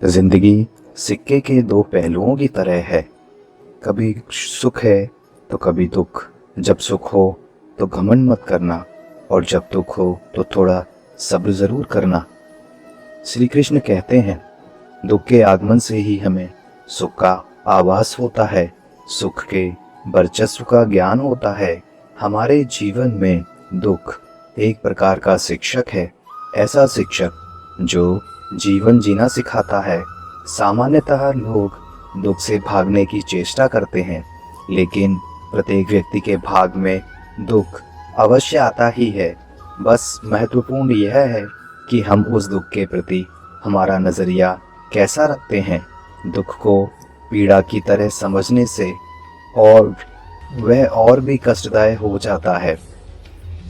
जिंदगी सिक्के के दो पहलुओं की तरह है। कभी सुख है तो कभी दुख। जब सुख हो तो घमंड मत करना, और जब दुख हो तो थोड़ा सब्र जरूर करना। श्री कृष्ण कहते हैं, दुख के आगमन से ही हमें सुख का आभास होता है, सुख के वर्चस्व का ज्ञान होता है। हमारे जीवन में दुख एक प्रकार का शिक्षक है, ऐसा शिक्षक जो जीवन जीना सिखाता है। सामान्यतः लोग दुख से भागने की चेष्टा करते हैं, लेकिन प्रत्येक व्यक्ति के भाग में दुख अवश्य आता ही है। बस महत्वपूर्ण यह है कि हम उस दुख के प्रति हमारा नज़रिया कैसा रखते हैं। दुख को पीड़ा की तरह समझने से और वह और भी कष्टदायक हो जाता है।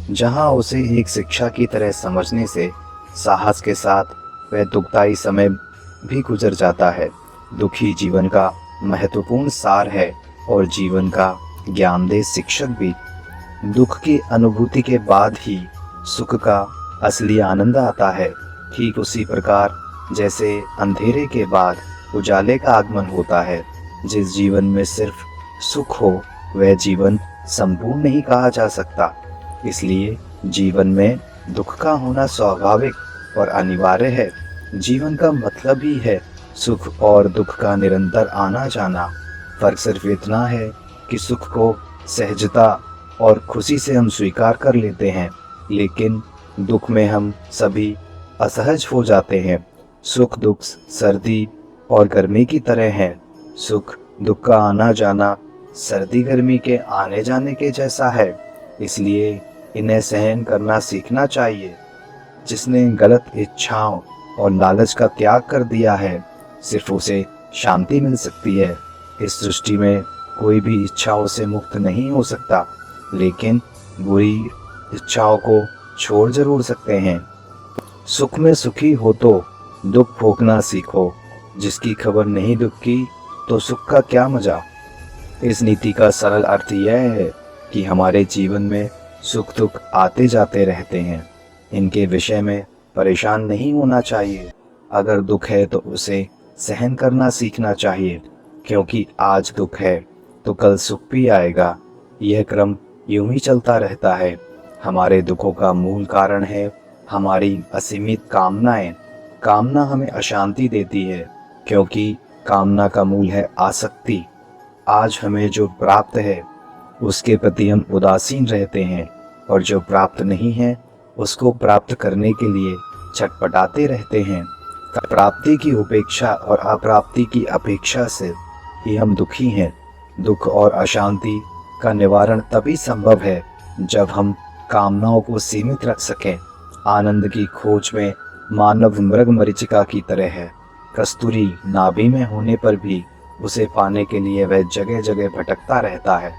जहां उसे एक शिक्षा की तरह समझने से साहस के साथ वह दुखदाई समय भी गुजर जाता है। दुखी जीवन का महत्वपूर्ण सार है और जीवन का ज्ञानदेह शिक्षक भी। दुख की अनुभूति के बाद ही सुख का असली आनंद आता है। ठीक उसी प्रकार जैसे अंधेरे के बाद उजाले का आगमन होता है। जिस जीवन में सिर्फ सुख हो वह जीवन संपूर्ण नहीं कहा जा सकता। इसलिए जीवन में दुख का होना स्वाभाविक और अनिवार्य है। जीवन का मतलब ही है सुख और दुख का निरंतर आना जाना। फर्क सिर्फ इतना है कि सुख को सहजता और खुशी से हम स्वीकार कर लेते हैं, लेकिन दुख में हम सभी असहज हो जाते हैं। सुख दुख सर्दी और गर्मी की तरह है। सुख दुख का आना जाना सर्दी गर्मी के आने जाने के जैसा है, इसलिए इन्हें सहन करना सीखना चाहिए। जिसने गलत इच्छाओं और लालच का त्याग कर दिया है, सिर्फ उसे शांति मिल सकती है। इस सृष्टि में कोई भी इच्छाओं से मुक्त नहीं हो सकता, लेकिन बुरी इच्छाओं को छोड़ जरूर सकते हैं। सुख में सुखी हो तो दुख भोगना सीखो। जिसकी खबर नहीं दुख की तो सुख का क्या मजा। इस नीति का सरल अर्थ यह है कि हमारे जीवन में सुख दुख आते जाते रहते हैं। इनके विषय में परेशान नहीं होना चाहिए। अगर दुख है तो उसे सहन करना सीखना चाहिए, क्योंकि आज दुख है तो कल सुख भी आएगा। यह क्रम यूं ही चलता रहता है। हमारे दुखों का मूल कारण है हमारी असीमित कामनाएं। कामना हमें अशांति देती है, क्योंकि कामना का मूल है आसक्ति। आज हमें जो प्राप्त है उसके प्रति हम उदासीन रहते हैं, और जो प्राप्त नहीं है उसको प्राप्त करने के लिए छटपटाते रहते हैं। प्राप्ति की उपेक्षा और अप्राप्ति की अपेक्षा से ही हम दुखी हैं। दुख और अशांति का निवारण तभी संभव है जब हम कामनाओं को सीमित रख सकें। आनंद की खोज में मानव मृग मरीचिका की तरह है। कस्तूरी नाभि में होने पर भी उसे पाने के लिए वह जगह जगह भटकता रहता है।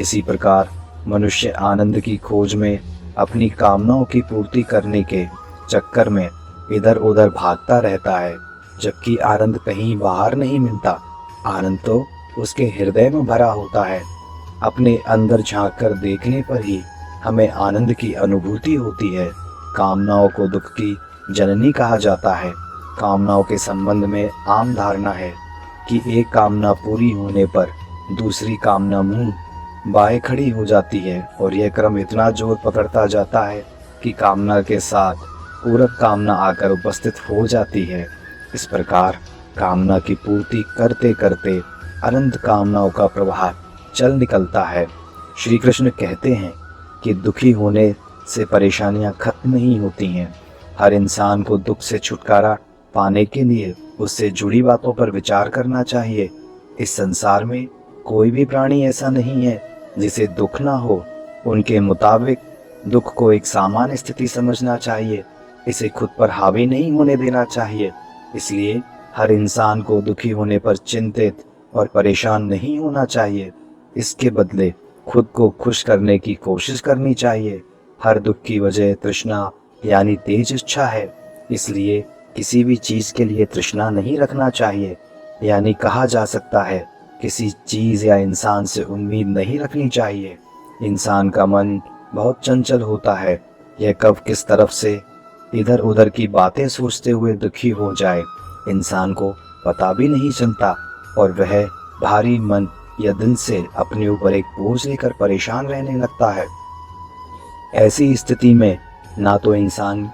इसी प्रकार मनुष्य आनंद की खोज में अपनी कामनाओं की पूर्ति करने के चक्कर में इधर उधर भागता रहता है, जबकि आनंद कहीं बाहर नहीं मिलता। आनंद तो उसके हृदय में भरा होता है। अपने अंदर झांक कर देखने पर ही हमें आनंद की अनुभूति होती है। कामनाओं को दुख की जननी कहा जाता है। कामनाओं के संबंध में आम धारणा है कि एक कामना पूरी होने पर दूसरी कामना मुंह बाएं खड़ी हो जाती है, और यह क्रम इतना जोर पकड़ता जाता है कि कामना के साथ पूरक कामना आकर उपस्थित हो जाती है। इस प्रकार कामना की पूर्ति करते करते अनंत कामनाओं का प्रवाह चल निकलता है। श्री कृष्ण कहते हैं कि दुखी होने से परेशानियां खत्म नहीं होती हैं। हर इंसान को दुख से छुटकारा पाने के लिए उससे जुड़ी बातों पर विचार करना चाहिए। इस संसार में कोई भी प्राणी ऐसा नहीं है जिसे दुख ना हो। उनके मुताबिक दुख को एक सामान्य स्थिति समझना चाहिए, इसे खुद पर हावी नहीं होने देना चाहिए। इसलिए हर इंसान को दुखी होने पर चिंतित और परेशान नहीं होना चाहिए। इसके बदले खुद को खुश करने की कोशिश करनी चाहिए। हर दुख की वजह तृष्णा यानी तेज इच्छा है, इसलिए किसी भी चीज के लिए तृष्णा नहीं रखना चाहिए। यानी कहा जा सकता है, किसी चीज या इंसान से उम्मीद नहीं रखनी चाहिए। इंसान का मन बहुत चंचल होता है। यह कब किस तरफ से इधर उधर की बातें सोचते हुए दुखी हो जाए, इंसान को पता भी नहीं चलता और वह भारी मन या दिल से अपने ऊपर एक बोझ लेकर परेशान रहने लगता है। ऐसी स्थिति में ना तो इंसान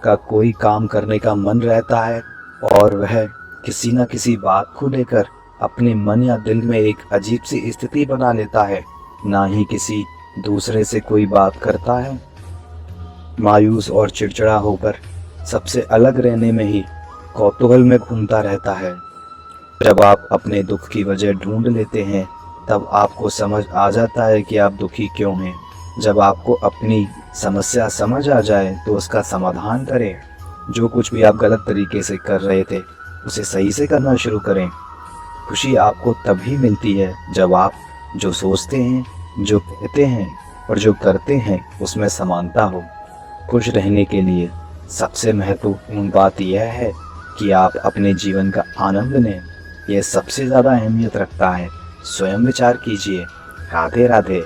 का कोई काम करने का मन रहता है और वह किसी न किसी बात को लेकर अपने मन या दिल में एक अजीब सी स्थिति बना लेता है, ना ही किसी दूसरे से कोई बात करता है। मायूस और चिड़चिड़ा होकर सबसे अलग रहने में ही कौतूहल में घूमता रहता है। जब आप अपने दुख की वजह ढूंढ लेते हैं तब आपको समझ आ जाता है कि आप दुखी क्यों हैं। जब आपको अपनी समस्या समझ आ जाए तो उसका समाधान करें। जो कुछ भी आप गलत तरीके से कर रहे थे उसे सही से करना शुरू करें। खुशी आपको तभी मिलती है जब आप जो सोचते हैं, जो कहते हैं और जो करते हैं उसमें समानता हो। खुश रहने के लिए सबसे महत्वपूर्ण बात यह है कि आप अपने जीवन का आनंद लें। यह सबसे ज़्यादा अहमियत रखता है। स्वयं विचार कीजिए। राधे राधे।